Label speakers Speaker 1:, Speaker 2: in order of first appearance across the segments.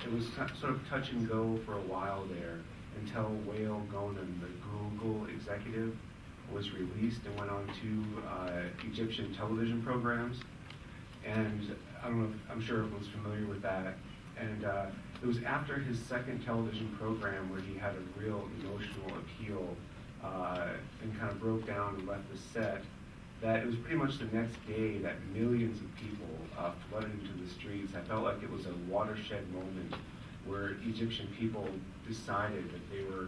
Speaker 1: it was sort of touch and go for a while there until Wael Gonen, the Google executive, was released and went on to Egyptian television programs. And I don't know, I'm sure everyone's familiar with that. And it was after his second television program where he had a real emotional appeal and kind of broke down and left the set, that it was pretty much the next day that millions of people flooded into the streets. I felt like it was a watershed moment where Egyptian people decided that they were,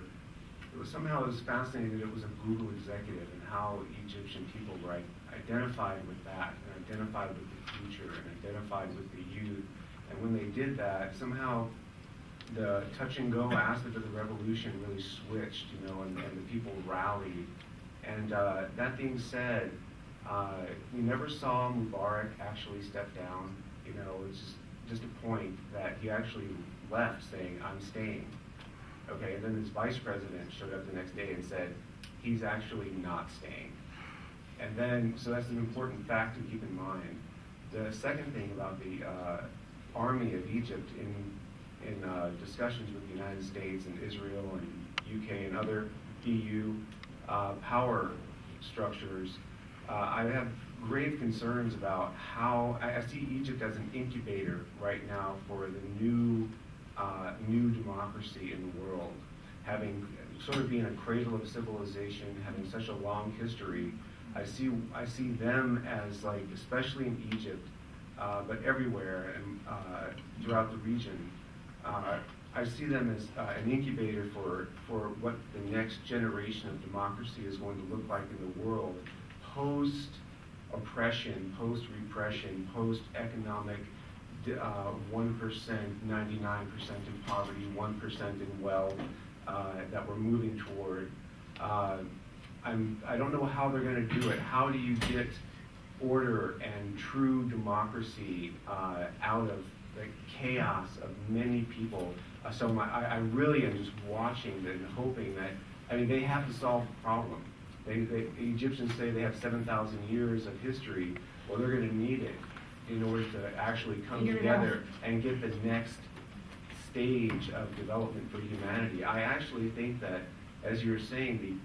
Speaker 1: somehow it was fascinating that it was a Google executive and how Egyptian people were identified with that and identified with the future and identified with the youth. And when they did that, somehow the touch and go aspect of the revolution really switched, and the people rallied. And that being said, we never saw Mubarak actually step down. It's just a point that he actually left saying, "I'm staying." Okay, and then his vice president showed up the next day and said, he's actually not staying. And then, so that's an important fact to keep in mind. The second thing about the army of Egypt in discussions with the United States and Israel and UK and other EU power structures, I have grave concerns about how I see Egypt as an incubator right now for the new democracy in the world, having sort of being a cradle of civilization, having such a long history. I see them as, like, especially in Egypt, but everywhere and throughout the region, I see them as an incubator for what the next generation of democracy is going to look like in the world, post-oppression, post-repression, post-economic 1%, 99% in poverty, 1% in wealth that we're moving toward. I don't know how they're going to do it. How do you get order and true democracy out of the chaos of many people? I really am just watching and hoping that, they have to solve the problem. The Egyptians say they have 7,000 years of history. Well, they're going to need it in order to actually come together and get the next stage of development for humanity. I actually think that, as you were saying,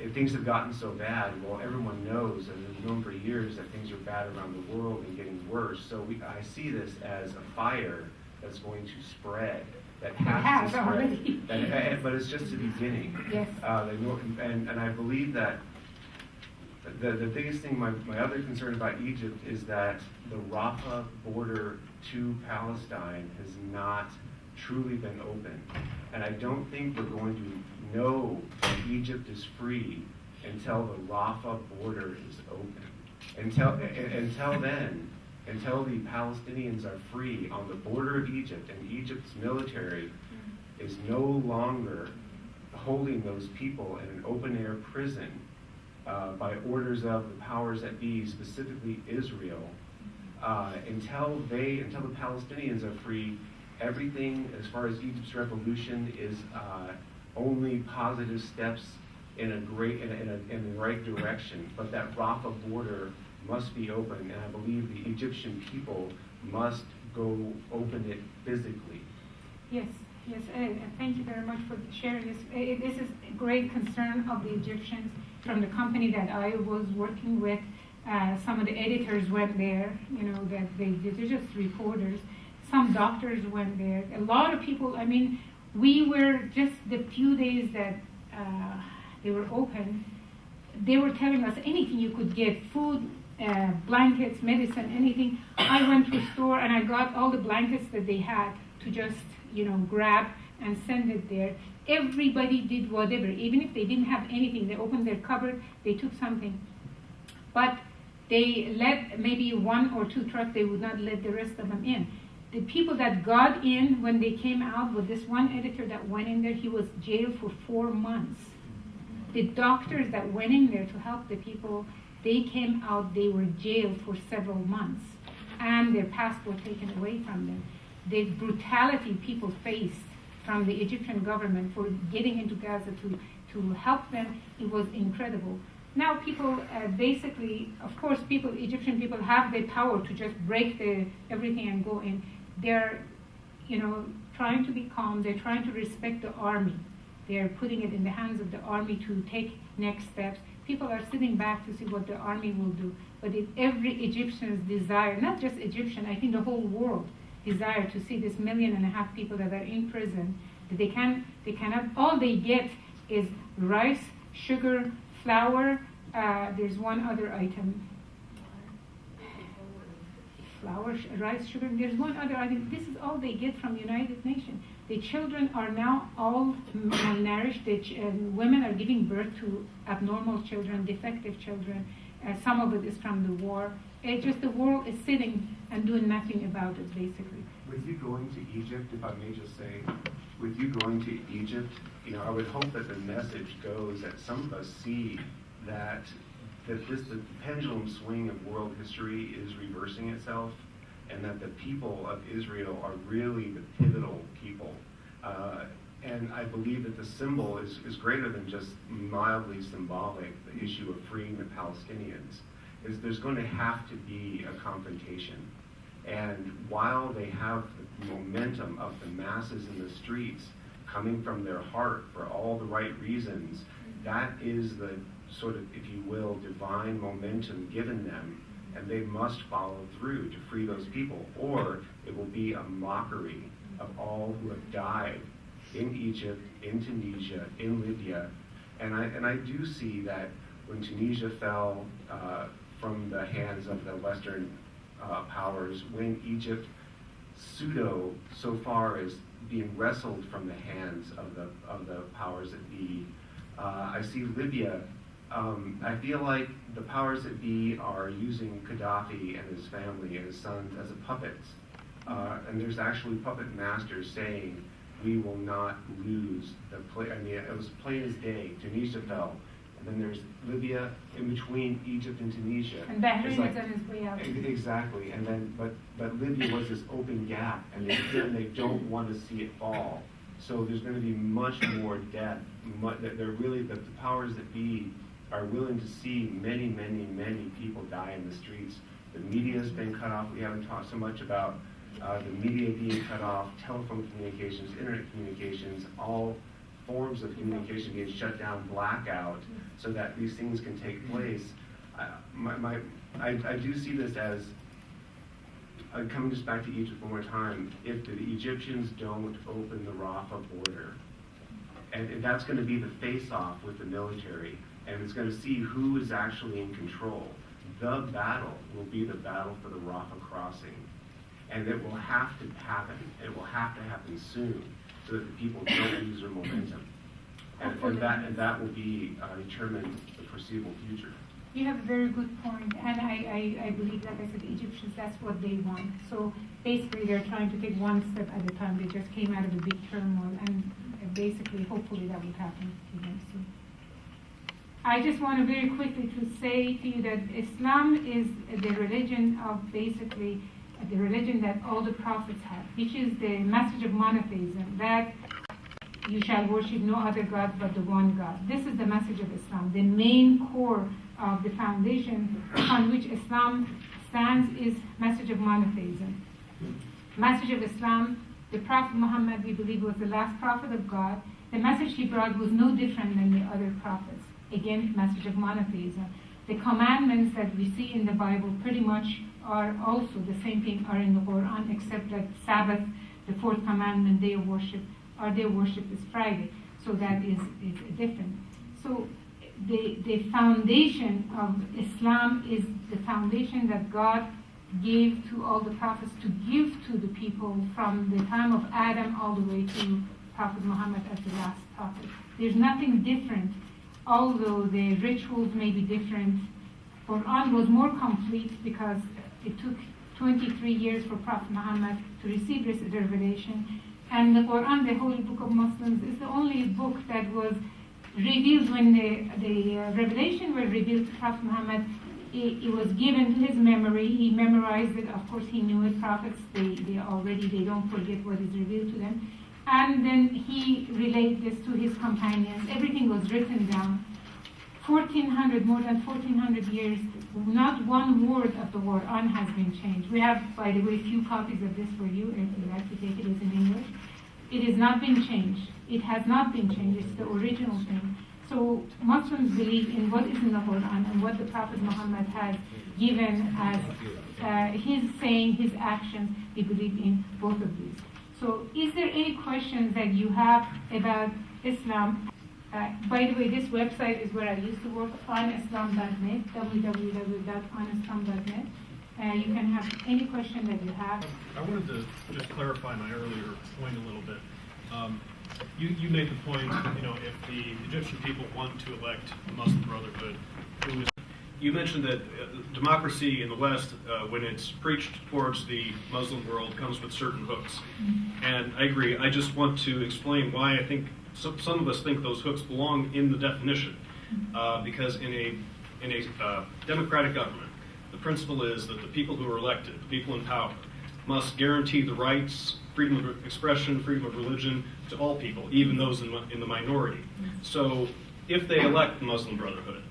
Speaker 1: if things have gotten so bad, well, everyone knows, and they've known for years, that things are bad around the world and getting worse. So I see this as a fire that's going to spread, that has to spread. Already. But it's just the beginning.
Speaker 2: Yes.
Speaker 1: And I believe that the biggest thing, my other concern about Egypt is that the Rafa border to Palestine has not truly been open. And I don't think we're going to know that Egypt is free until the Rafa border is open. Until then, until the Palestinians are free on the border of Egypt, and Egypt's military is no longer holding those people in an open-air prison by orders of the powers that be, specifically Israel, until the Palestinians are free, everything as far as Egypt's revolution is only positive steps in the right direction. But that Rafah border must be open, and I believe the Egyptian people must go open it physically.
Speaker 2: Yes, and thank you very much for sharing this. This is a great concern of the Egyptians. From the company that I was working with, some of the editors went there, that they're just reporters. Some doctors went there. A lot of people, we were just the few days that they were open, they were telling us anything you could get, food, blankets, medicine, anything. I went to a store and I got all the blankets that they had to just, grab and send it there. Everybody did whatever. Even if they didn't have anything, they opened their cupboard, they took something. But they let maybe 1 or 2 trucks, they would not let the rest of them in. The people that got in when they came out, with this one editor that went in there, he was jailed for 4 months. The doctors that went in there to help the people, they came out, they were jailed for several months, and their passport taken away from them. The brutality people faced from the Egyptian government for getting into Gaza to help them, it was incredible. Now people basically, of course, Egyptian people have the power to just break everything and go in. They're, trying to be calm. They're trying to respect the army. They are putting it in the hands of the army to take next steps. People are sitting back to see what the army will do. But every Egyptian's desire, not just Egyptian, I think the whole world desire to see this 1.5 million people that are in prison, that they cannot, all they get is rice, sugar, flour, there's one other item. Flour, rice, sugar, there's one other item. This is all they get from United Nations. The children are now all malnourished. Women are giving birth to abnormal children, defective children. Some of it is from the war. It's just the world is sitting and doing nothing about it, basically.
Speaker 1: With you going to Egypt, if I may just say, with you going to Egypt, I would hope that the message goes that some of us see that the pendulum swing of world history is reversing itself, and that the people of Israel are really the pivotal people. And I believe that the symbol is greater than just mildly symbolic, the issue of freeing the Palestinians. There's going to have to be a confrontation. And while they have the momentum of the masses in the streets coming from their heart for all the right reasons, that is the sort of, if you will, divine momentum given them, and they must follow through to free those people, or it will be a mockery of all who have died in Egypt, in Tunisia, in Libya. And I do see that when Tunisia fell from the hands of the Western powers, when Egypt so far as being wrestled from the hands of the powers that be, I see Libya. I feel like the powers that be are using Gaddafi and his family and his sons as puppets. And there's actually puppet masters saying, we will not lose the play. I mean, it was plain as day. Tunisia fell. And then there's Libya in between Egypt and Tunisia.
Speaker 2: And Bahrain is on its way out.
Speaker 1: Exactly. And then, but Libya was this open gap, and they don't want to see it fall. So there's going to be much more death. They're really, the powers that be are willing to see many, many, many people die in the streets. The media's been cut off. We haven't talked so much about the media being cut off, telephone communications, internet communications, all forms of communication being shut down, blackout, so that these things can take place. I do see this as, coming just back to Egypt one more time, if the Egyptians don't open the Rafa border, and that's going to be the face-off with the military, and it's going to see who is actually in control. The battle will be the battle for the Rafa crossing. And it will have to happen. It will have to happen soon, so that the people don't lose their momentum. And that will be determine the foreseeable future.
Speaker 2: You have a very good point, and I believe, like I said, the Egyptians, that's what they want. So basically, they're trying to take one step at a time. They just came out of a big turmoil, and basically, hopefully, that will happen to them soon. I just want to very quickly to say to you that Islam is the religion of basically the religion that all the prophets had, which is the message of monotheism, that you shall worship no other God but the one God. This is the message of Islam. The main core of the foundation on which Islam stands is message of monotheism. Message of Islam, the Prophet Muhammad, we believe, was the last prophet of God. The message he brought was no different than the other prophets. Again, message of monotheism. The commandments that we see in the Bible pretty much are also the same thing are in the Quran, except that Sabbath, the fourth commandment, day of worship, or their worship is Friday. So that is different. So the foundation of Islam is the foundation that God gave to all the prophets to give to the people from the time of Adam all the way to Prophet Muhammad as the last prophet. There's nothing different, although the rituals may be different. Quran was more complete because it took 23 years for Prophet Muhammad to receive this revelation. And the Quran, the holy book of Muslims, is the only book that was revealed when the revelation was revealed to Prophet Muhammad. It was given to his memory. He memorized it. Of course, he knew it. Prophets, they don't forget what is revealed to them. And then he relayed this to his companions. Everything was written down. More than 1,400 years, not one word of the Quran has been changed. We have, by the way, a few copies of this for you, if you'd like to take it. It's in English. It has not been changed. It has not been changed. It's the original thing. So Muslims believe in what is in the Quran and what the Prophet Muhammad has given as his saying, his actions. They believe in both of these. So is there any questions that you have about Islam? By the way, this website is where I used to work, onislam.net, www.onislam.net. You can have any question that you have.
Speaker 3: I wanted to just clarify my earlier point a little bit. You made the point, if the Egyptian people want to elect a Muslim Brotherhood, you mentioned that democracy in the West, when it's preached towards the Muslim world, comes with certain hooks. And I agree. I just want to explain why I think some of us think those hooks belong in the definition. Because in a democratic government, the principle is that the people who are elected, the people in power, must guarantee the rights, freedom of expression, freedom of religion to all people, even those in the minority. So if they elect the Muslim Brotherhood,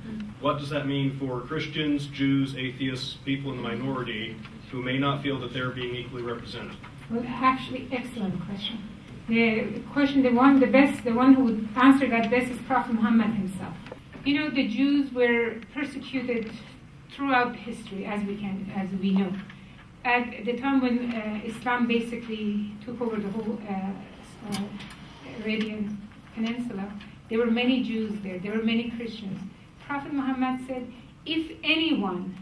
Speaker 3: what does that mean for Christians, Jews, atheists, people in the minority who may not feel that they're being equally represented?
Speaker 2: Well, actually, excellent question. The one who would answer that best is Prophet Muhammad himself. The Jews were persecuted throughout history, as we know. At the time when Islam basically took over the whole Arabian Peninsula, there were many Jews there. There were many Christians. Prophet Muhammad said, if anyone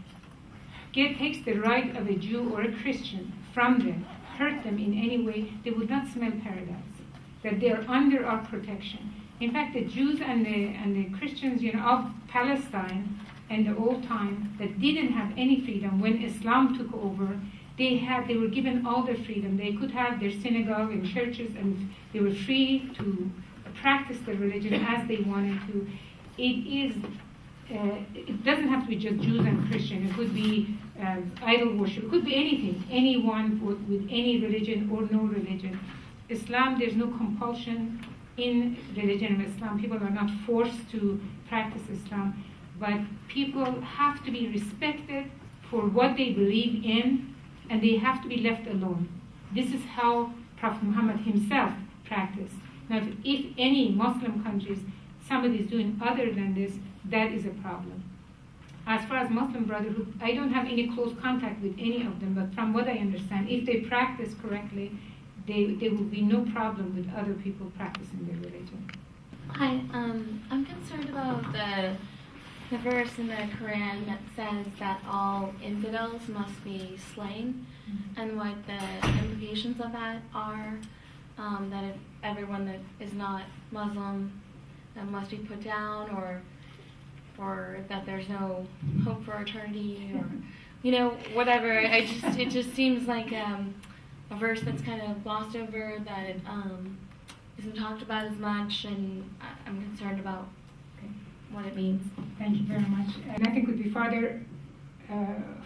Speaker 2: takes the right of a Jew or a Christian from them, hurt them in any way, they would not smell paradise. That they are under our protection. In fact, the Jews and the Christians, of Palestine and the old time that didn't have any freedom, when Islam took over, they were given all their freedom. They could have their synagogue and churches, and they were free to practice their religion as they wanted to. It doesn't have to be just Jews and Christians. It could be idol worship. It could be anything. Anyone with any religion or no religion. Islam, there's no compulsion in religion of Islam. People are not forced to practice Islam. But people have to be respected for what they believe in, and they have to be left alone. This is how Prophet Muhammad himself practiced. Now, if any Muslim countries, somebody is doing other than this, that is a problem. As far as Muslim Brotherhood, I don't have any close contact with any of them, but from what I understand, if they practice correctly, there will be no problem with other people practicing their religion.
Speaker 4: Hi, I'm concerned about the verse in the Quran that says that all infidels must be slain, and what the implications of that are, that if everyone that is not Muslim must be put down, or that there's no hope for eternity, or whatever. It just seems like a verse that's kind of glossed over, that isn't talked about as much, and I'm concerned about what it means.
Speaker 2: Thank you very much. And I think it would be farther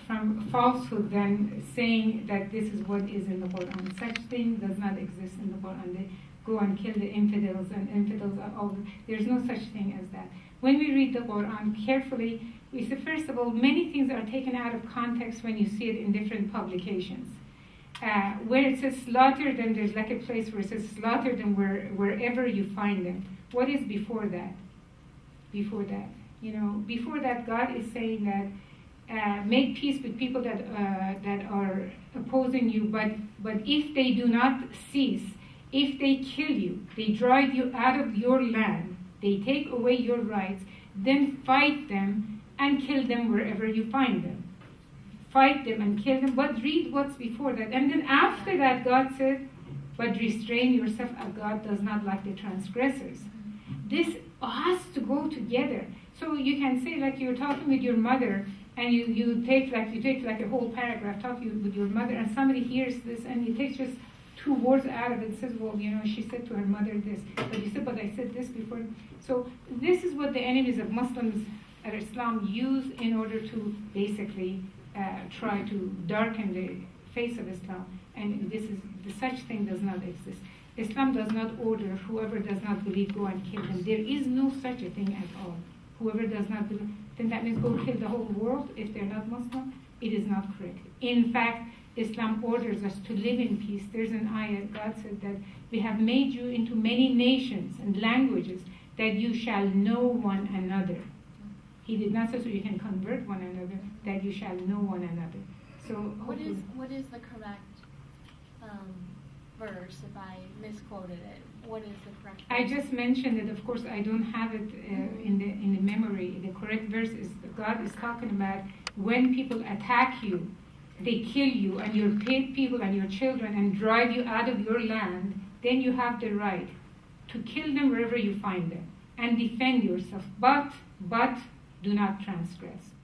Speaker 2: from falsehood than saying that this is what is in the Quran. Such thing does not exist in the Quran. They go and kill the infidels, and infidels are all. There's no such thing as that. When we read the Quran carefully, we see, first of all, many things are taken out of context when you see it in different publications. Where it says slaughter them, there's like a place where it says slaughter them wherever you find them. What is before that? Before that, God is saying that make peace with people that are opposing you, but if they do not cease, if they kill you, they drive you out of your land, they take away your rights, then fight them and kill them wherever you find them. Fight them and kill them, but read what's before that. And then after that, God said, but restrain yourself, God does not like the transgressors. This has to go together. So you can say, like you're talking with your mother, and you take a whole paragraph talking with your mother, and somebody hears this, and you take just 2 words out of it and says, well, she said to her mother this, but you said, but I said this before. So this is what the enemies of Muslims and Islam use in order to basically try to darken the face of Islam. And such thing does not exist. Islam does not order whoever does not believe, go and kill them. There is no such a thing at all. Whoever does not believe, then that means go kill the whole world if they're not Muslim. It is not correct. In fact, Islam orders us to live in peace. There's an ayah, God said that we have made you into many nations and languages that you shall know one another. He did not say so you can convert one another, that you shall know one another. So
Speaker 4: what is the correct verse, if I misquoted it? What is the correct verse?
Speaker 2: I just mentioned it. Of course, I don't have it in the memory. The correct verse is God is talking about when people attack you, they kill you and your people and your children and drive you out of your land. Then you have the right to kill them wherever you find them and defend yourself. But do not transgress.